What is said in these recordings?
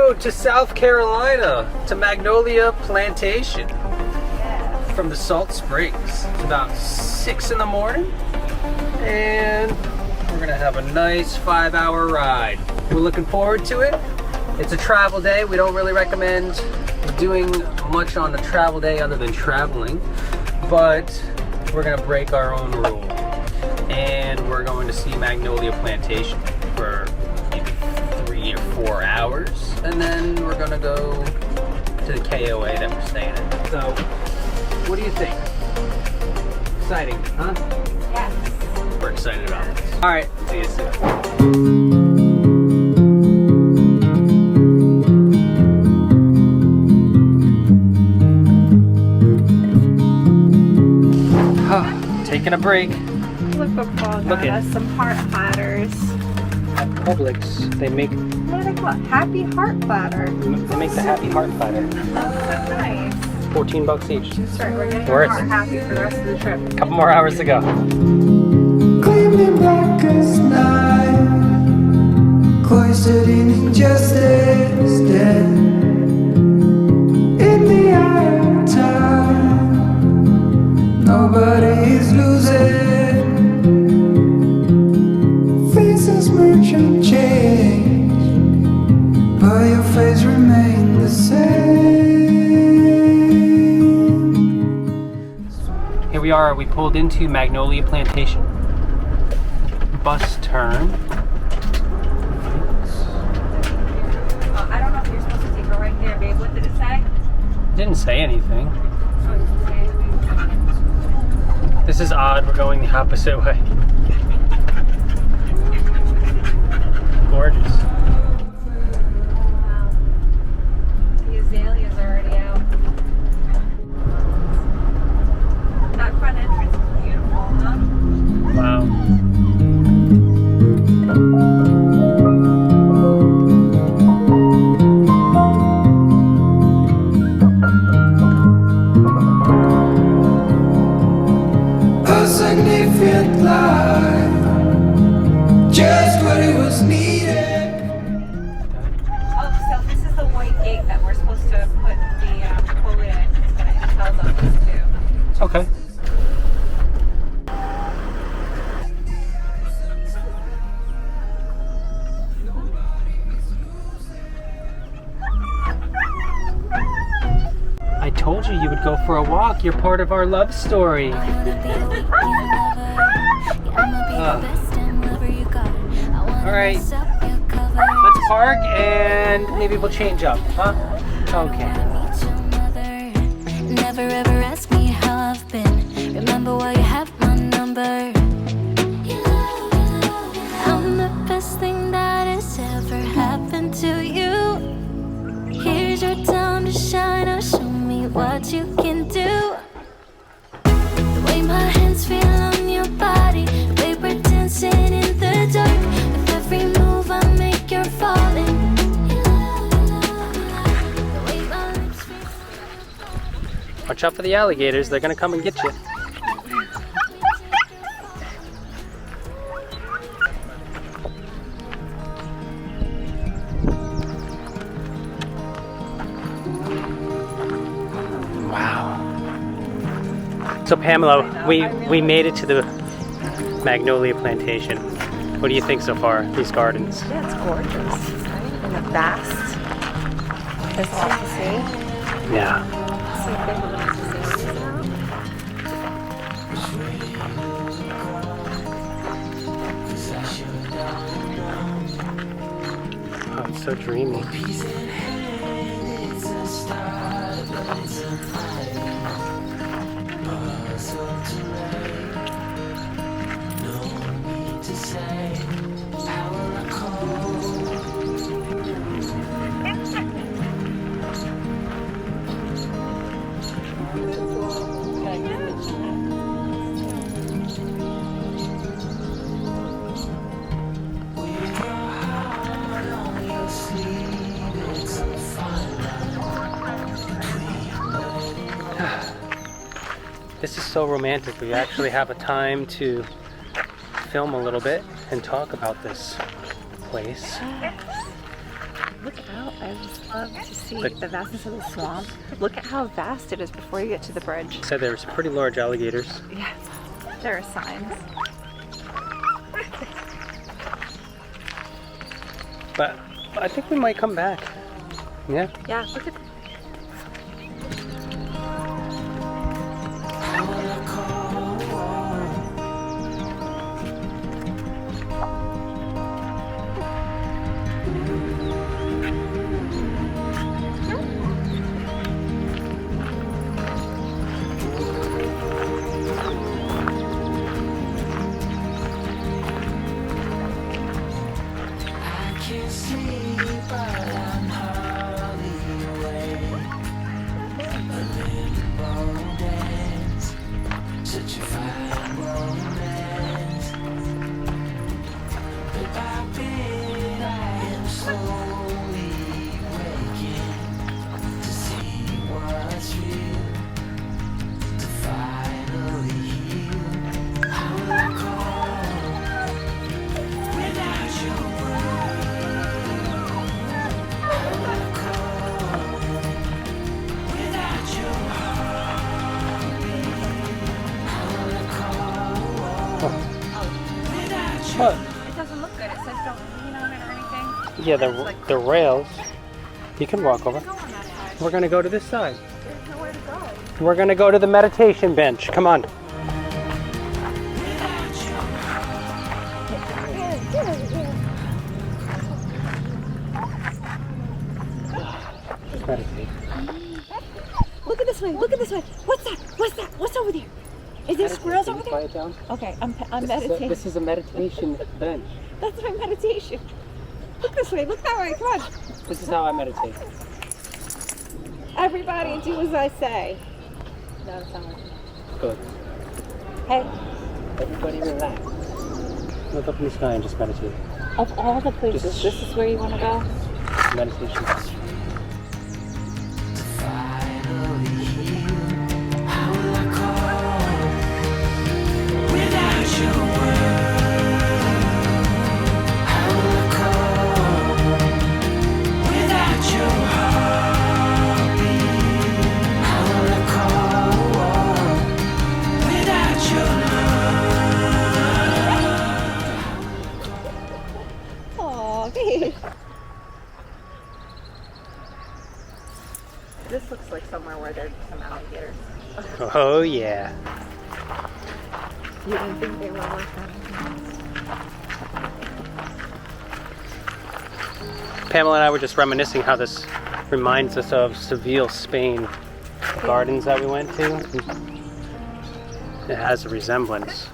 go to South Carolina, to Magnolia Plantation from the Salt Springs. It's about 6 in the morning, and we're gonna have a nice 5-hour ride. We're looking forward to it. It's a travel day. We don't really recommend doing much on a travel day other than traveling, but we're gonna break our own rule. And we're going to see Magnolia Plantation for maybe 3 or 4 hours, and then we're gonna go to the KOA that we're staying at. So, what do you think? Exciting, huh? Yes. We're excited about this. All right, see you soon. Taking a break. Look what Paul got us, some heart platters. At Publix, they make... What are they called? Happy heart platter. They make the happy heart platter. That's so nice. 14 bucks each. That's right, we're getting Worth our heart it. happy for the rest of the trip. A couple more hours to go. Gleaming black as night, cloistered in injustice, dead in the eye of time. Nobody is losing. Faces merge and change, but your face remains the same. Here we are, we pulled into Magnolia Plantation. Bus turn. I don't know if you're supposed to take her right there, babe. What did it say? Didn't say anything. Oh, it didn't say anything. This is odd, we're going the opposite way. Gorgeous. Wow. The azaleas are already out. That front entrance is beautiful, huh? Wow. A significant life, just what it was needed. Oh, so this is the white gate that we're supposed to put the Chipotle in. It's going to tell us too. Okay. I told you you would go for a walk. You're part of our love story. Alright. Let's park and maybe we'll change up, huh? Okay. Never ever ask me how I've been. Remember why you have my number. I'm the best thing that has ever happened to you. Here's your time to shine. Now show me what you can do. The way my hands feel on your body, the way we're dancing in the dark. With every move I make, you're falling. The way my lips feel. Watch out for the alligators. They're gonna come and get you. Wow. So Pamela, we made it to the Magnolia Plantation. What do you think so far, these gardens? Yeah, it's gorgeous. And the vast. There's a lot to see. Yeah. See if they have Oh, it's so dreamy. This is so romantic. We actually have a time to film a little bit and talk about this place. Look out I just love to see Like- the vastness of the swamp. Look at how vast it is before you get to the bridge. Said there's pretty large alligators. Yes, there are signs. But I think we might come back. Yeah. Yeah, look at I can't see, but I'm hardly awake. A limbo dance, such a fine romance. Bit by bit, I am slowly waking to see what's real, to finally heal. How will I cope without your What? it doesn't look good. It says don't lean on it or anything. Yeah, It's like- the rails. You can walk over. Go on that side. We're gonna go to this side. There's nowhere to go. We're gonna go to the meditation bench. Come on. Just meditate. Look at this way. Look at this way. What's that? What's that? What's over there? Is there squirrels Can over you there? quiet down? Okay, I'm meditating. This is a meditation bench. That's my meditation. Look this way. Look that way. Come on. This is how I meditate. Everybody do as I say. No, it's not working. Good. Hey, Everybody relax. Look up in the sky and just meditate. of all the places, Just- this is where you want to go? Meditation bench. finally heal. How will I cope without your word? How will I cope without your heartbeat? How will I cope without your love? Aw, babe. This looks like somewhere where there's some alligators. Oh yeah. You didn't think they were worth that? Pamela and I were just reminiscing how this reminds us of Seville, Spain. The gardens that we went to. It has a resemblance.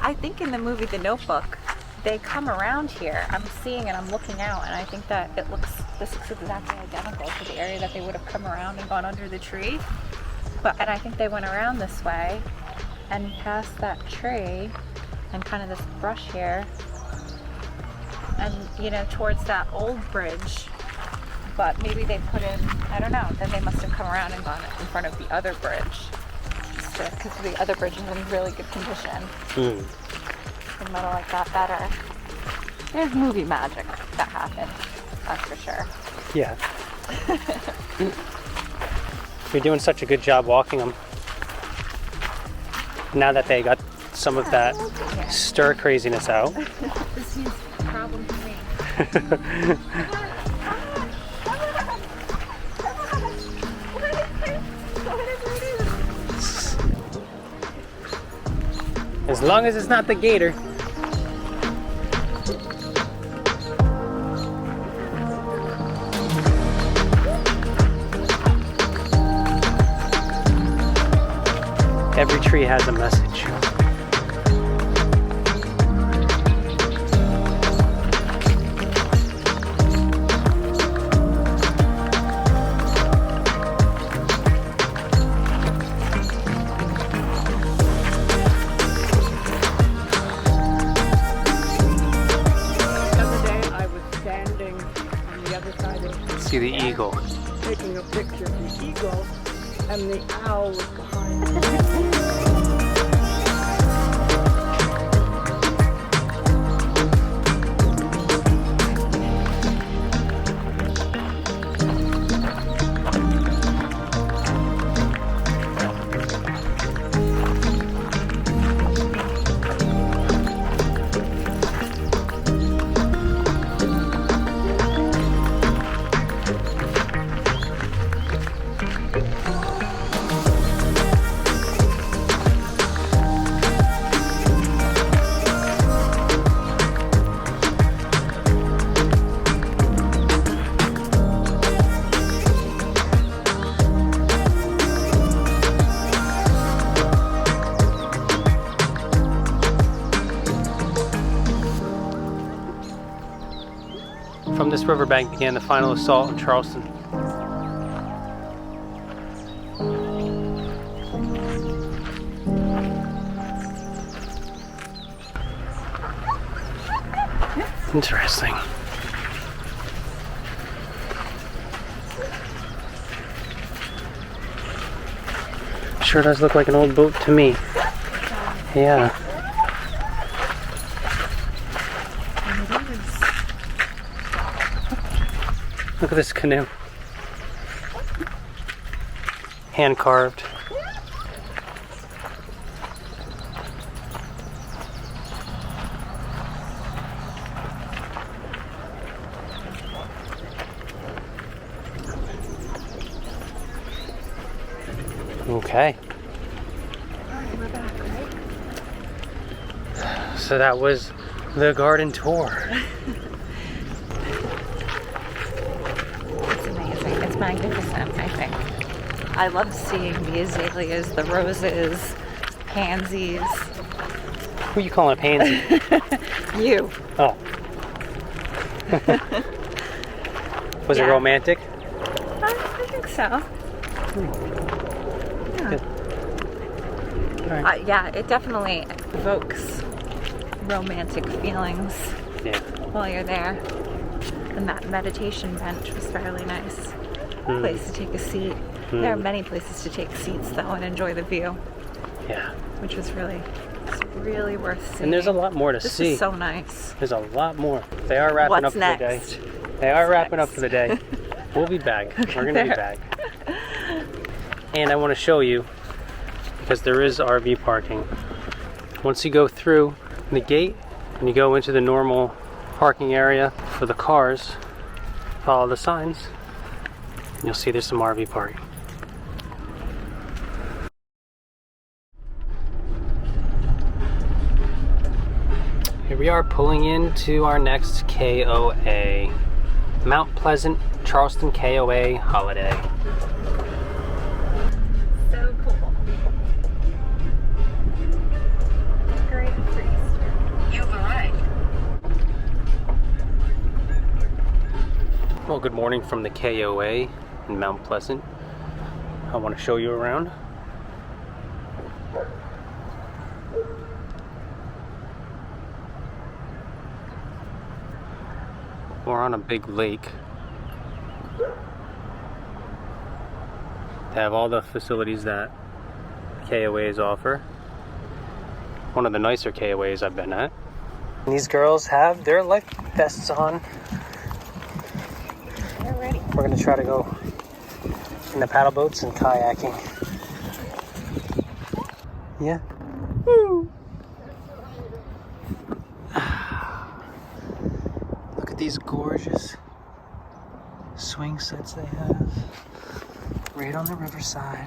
I think in the movie The Notebook, they come around here. I'm seeing it, I'm looking out, and I think that this looks exactly identical to the area that they would have come around and gone under the tree. And I think they went around this way and past that tree and kind of this brush here and, towards that old bridge. But maybe they put in, I don't know, then they must have come around and gone in front of the other bridge. Because the other bridge is in really good condition. The metal like that better. There's movie magic that happened, that's for sure. Yeah. You're doing such a good job walking them. Now that they got some of that stir craziness out. This is a problem for me. As long as it's not the gator. Every tree has a message. See the eagle. Taking a picture of the eagle, and the owl was behind. this riverbank began the final assault on Charleston. Interesting. Sure does look like an old boat to me. Yeah. Look at this canoe. Hand carved. Okay. We're back, right? So that was the garden tour. It's amazing. It's magnificent, I think. I love seeing the azaleas, the roses, pansies. Who are you calling a pansy? You. Oh. Was it Yeah. romantic? I think so. Good. All right. Yeah, it definitely evokes romantic feelings Yeah. while you're there. And that meditation bench was fairly nice. Place to take a seat. There are many places to take seats though and enjoy the view, Yeah. which was really worth seeing. And there's a lot more to This see. is so nice. There's a lot more. They are wrapping up What's for the day. next? They are wrapping up next? for the day. We'll be back. We're gonna be There. back. And I want to show you, because there is RV parking. Once you go through the gate and you go into the normal parking area for the cars, follow the signs, and you'll see there's some RV parking. Here we are pulling into our next KOA. Mount Pleasant, Charleston KOA holiday. So cool. Great for Easter. You've arrived. Well, good morning from the KOA in Mount Pleasant. I want to show you around. We're on a big lake. They have all the facilities that KOAs offer. One of the nicer KOAs I've been at. And these girls have their life vests on. They're ready. We're gonna try to go in the paddle boats and kayaking. Yeah. Woo. Look at these gorgeous swing sets they have right on the riverside.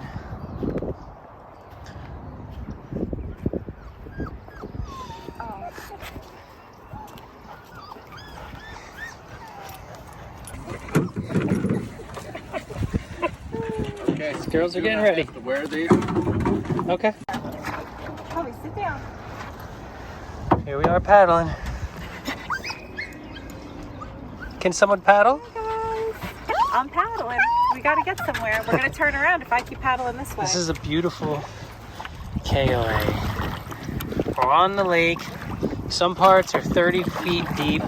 Okay, These girls are getting ready. Where are these? Okay. Chloe, sit down. Here we are paddling. Can someone paddle? I'm paddling. We gotta get somewhere. We're gonna turn around if I keep paddling this way. This is a beautiful KOA. We're on the lake. Some parts are 30 feet deep.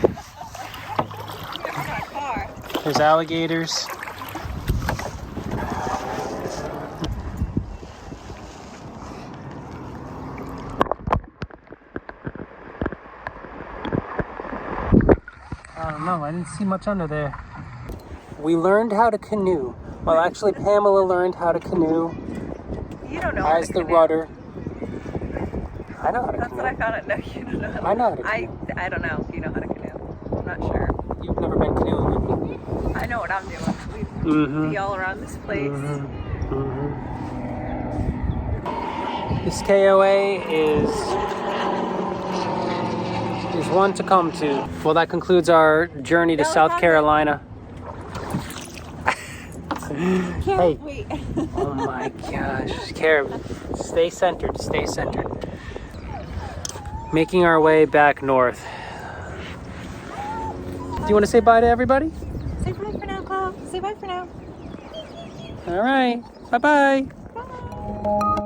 There's alligators. I don't know, I didn't see much under there. We learned how to canoe. Well, actually, Pamela learned how to canoe You don't know how as to the canoe. rudder. I know how to That's canoe. what I found out. No, you don't know how to I know how to canoe. I don't know if you know how to canoe. I'm not sure. You've never been canoeing with me. I know what I'm doing. We Mm-hmm. be all around this place. This KOA is one to come to. Well, that concludes our journey to No, it South hasn't. Carolina. Can't Hey. wait. Oh my gosh. Kara, stay centered, stay centered. Making our way back north. you want to say bye to everybody? Say bye for now, Chloe. Say bye for now. All right. Bye-bye. Bye.